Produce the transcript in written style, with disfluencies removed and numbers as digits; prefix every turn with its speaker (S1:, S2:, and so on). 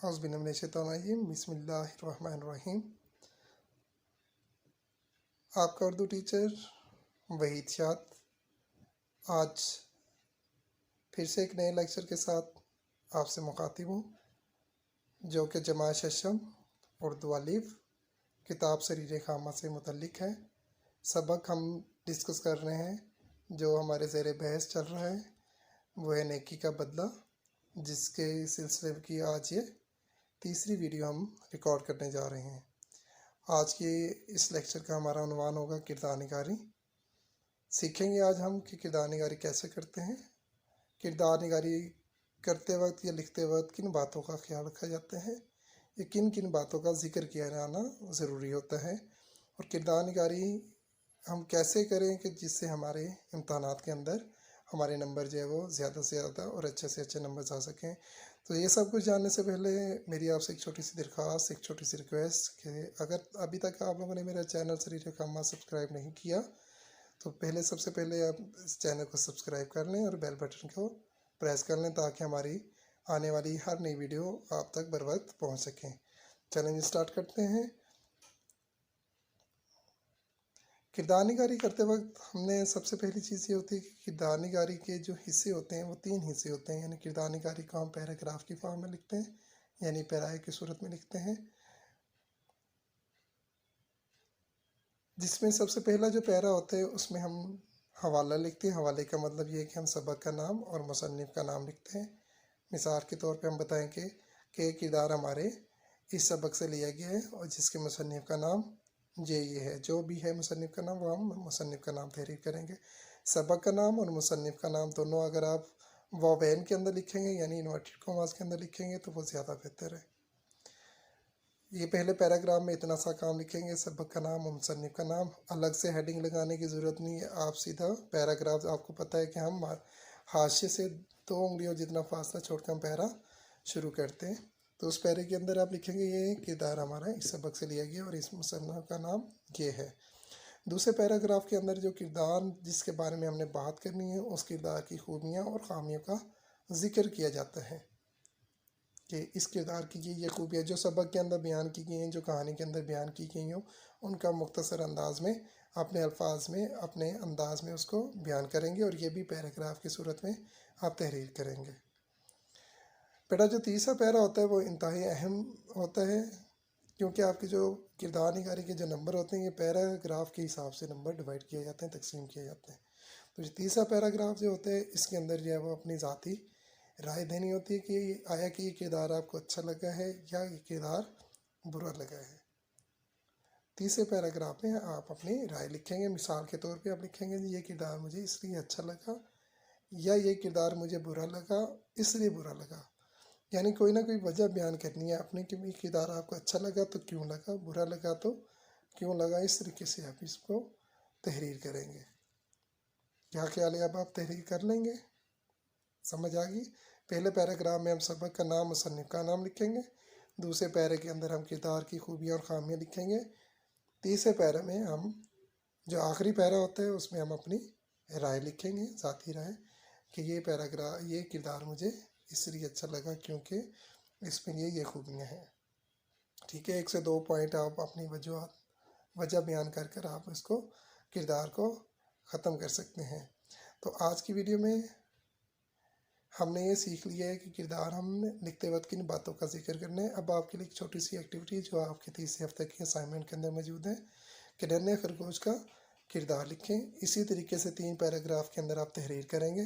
S1: اعوذ باللہ من الشیطان الرجیم بسم اللہ الرحمن الرحیم۔ آپ کا اردو ٹیچر وحید شاد آج پھر سے ایک نئے لیکچر کے ساتھ آپ سے مخاطب ہوں، جو کہ جمع ششم اردو الف کتاب سریر خامہ سے متعلق ہے۔ سبق ہم ڈسکس کر رہے ہیں جو ہمارے زیر بحث چل رہا ہے، وہ ہے نیکی کا بدلہ، جس کے سلسلے کی آج یہ تیسری ویڈیو ہم ریکارڈ کرنے جا رہے ہیں۔ آج کے اس لیکچر کا ہمارا عنوان ہوگا کردار نگاری۔ سیکھیں گے آج ہم کہ کردار نگاری کیسے کرتے ہیں، کردار نگاری کرتے وقت یا لکھتے وقت کن باتوں کا خیال رکھا جاتا ہے، یا کن کن باتوں کا ذکر کیا جانا ضروری ہوتا ہے، اور کردار نگاری ہم کیسے کریں کہ جس سے ہمارے امتحانات کے اندر ہمارے نمبر جو ہے وہ زیادہ سے زیادہ اور اچھے سے اچھے نمبر آ سکیں۔ تو یہ سب کچھ جاننے سے پہلے میری آپ سے ایک چھوٹی سی درخواست، ایک چھوٹی سی ریکویسٹ کہ اگر ابھی تک آپ لوگوں نے میرا چینل سریر خامہ سبسکرائب نہیں کیا تو سب سے پہلے آپ اس چینل کو سبسکرائب کر لیں اور بیل بٹن کو پریس کر لیں تاکہ ہماری آنے والی ہر نئی ویڈیو آپ تک بر وقت پہنچ سکیں۔ چیلنج اسٹارٹ کرتے ہیں۔ کردار نگاری کرتے وقت ہم نے سب سے پہلی چیز یہ ہوتی ہے کہ کردار نگاری کے جو حصے ہوتے ہیں وہ 3 حصے ہوتے ہیں، یعنی کردار نگاری کو ہم پیراگراف کی فارم میں لکھتے ہیں، یعنی پیرائے کی صورت میں لکھتے ہیں، جس میں سب سے پہلا جو پیرا ہوتا ہے اس میں ہم حوالہ لکھتے ہیں۔ حوالے کا مطلب یہ ہے کہ ہم سبق کا نام اور مصنف کا نام لکھتے ہیں۔ مثال کے طور پہ ہم بتائیں کہ کردار ہمارے اس سبق سے لیا گیا ہے اور جس کے مصنف کا نام یہ ہے، جو بھی ہے مصنف کا نام وہ ہم مصنف کا نام تحریر کریں گے۔ سبق کا نام اور مصنف کا نام دونوں اگر آپ واوین کے اندر لکھیں گے، یعنی انورٹڈ کاماز کے اندر لکھیں گے تو وہ زیادہ بہتر ہے۔ یہ پہلے پیراگراف میں اتنا سا کام لکھیں گے، سبق کا نام اور مصنف کا نام، الگ سے ہیڈنگ لگانے کی ضرورت نہیں ہے۔ آپ سیدھا پیراگراف، آپ کو پتہ ہے کہ ہم حاشیے سے 2 انگلیوں جتنا فاصلہ چھوڑ کر ہم پیرا شروع کرتے ہیں، تو اس پیرے کے اندر آپ لکھیں گے یہ کردار ہمارا اس سبق سے لیا گیا اور اس مصنف کا نام یہ ہے۔ دوسرے پیراگراف کے اندر جو کردار جس کے بارے میں ہم نے بات کرنی ہے، اس کردار کی خوبیاں اور خامیوں کا ذکر کیا جاتا ہے کہ اس کردار کی یہ خوبیاں جو سبق کے اندر بیان کی گئی ہیں، جو کہانی کے اندر بیان کی گئی ہوں، ان کا مختصر انداز میں اپنے الفاظ میں اپنے انداز میں اس کو بیان کریں گے، اور یہ بھی پیراگراف کی صورت میں آپ تحریر کریں گے۔ بیٹا جو تیسرا پیرا ہوتا ہے وہ انتہائی اہم ہوتا ہے، کیونکہ آپ کی جو کردار نگاری کے جو نمبر ہوتے ہیں یہ پیراگراف کے حساب سے نمبر ڈیوائڈ کیے جاتے ہیں، تقسیم کیے جاتے ہیں۔ تو جو تیسرا پیراگراف جو ہوتا ہے اس کے اندر جو ہے وہ اپنی ذاتی رائے دینی ہوتی ہے کہ آیا کہ یہ کردار آپ کو اچھا لگا ہے یا یہ کردار برا لگا ہے۔ تیسرے پیراگراف میں آپ اپنی رائے لکھیں گے۔ مثال کے طور پہ آپ لکھیں گے یہ کردار مجھے اس لیے اچھا لگا، یا یہ کردار مجھے برا لگا اس لیے برا لگا، یعنی کوئی نہ کوئی وجہ بیان کرنی ہے اپنے کہ یہ کردار آپ کو اچھا لگا تو کیوں لگا، برا لگا تو کیوں لگا۔ اس طریقے سے آپ اس کو تحریر کریں گے۔ کیا خیال ہے؟ اب آپ تحریر کر لیں گے؟ سمجھ آ گئی؟ پہلے پیراگراف میں ہم سبق کا نام مصنف کا نام لکھیں گے، دوسرے پیرے کے اندر ہم کردار کی خوبیاں اور خامیاں لکھیں گے، تیسرے پیرے میں ہم جو آخری پیرا ہوتا ہے اس میں ہم اپنی رائے لکھیں گے، ذاتی رائے، کہ یہ کردار مجھے اس لیے اچھا لگا کیونکہ اس میں یہ خوبیاں ہیں۔ ٹھیک ہے، 1 سے 2 پوائنٹ آپ اپنی وجہ بیان کر کر آپ اس کو کردار کو ختم کر سکتے ہیں۔ تو آج کی ویڈیو میں ہم نے یہ سیکھ لیا ہے کہ کردار ہم نے لکھتے وقت کن باتوں کا ذکر کرنا ہے۔ اب آپ کے لیے ایک چھوٹی سی ایکٹیویٹی جو آپ کے تیسرے ہفتے کی اسائنمنٹ کے اندر موجود ہے کہ ننھے خرگوش کا کردار لکھیں۔ اسی طریقے سے 3 پیراگراف کے اندر آپ تحریر کریں گے۔